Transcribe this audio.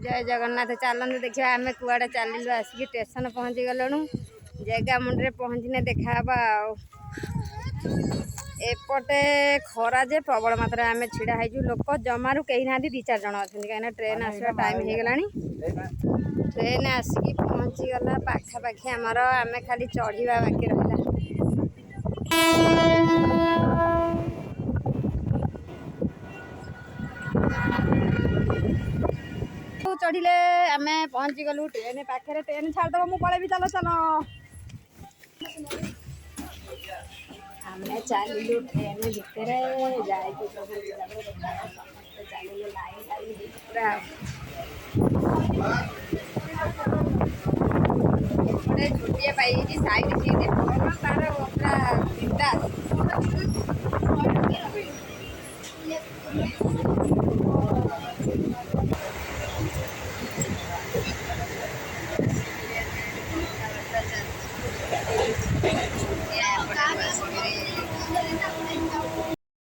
जय जगन्नाथ चलते देखा आम कुआड़े चलू आसिक स्टेशन पहुँची गलु जगह मुंडे पहुँचने देखा एपटे खरा जे प्रबल मात्रा आम छिड़ा लोक जमारू कहीं ना दी चार जन अच्छा कहीं ट्रेन आसवा टाइम हो गला ट्रेन आसिक पहुँची गला पाखापाखि आमर आम खाली चढ़ा बाकी रहा चढ़िले आम पहुँची गलु ट्रेन पाखे ट्रेन छाड़द मु पलैबी चल चल आम चलू ट्रेन भितर चलू लाइन पूरा छुट्टिया पाई साइड सीट तार पूरा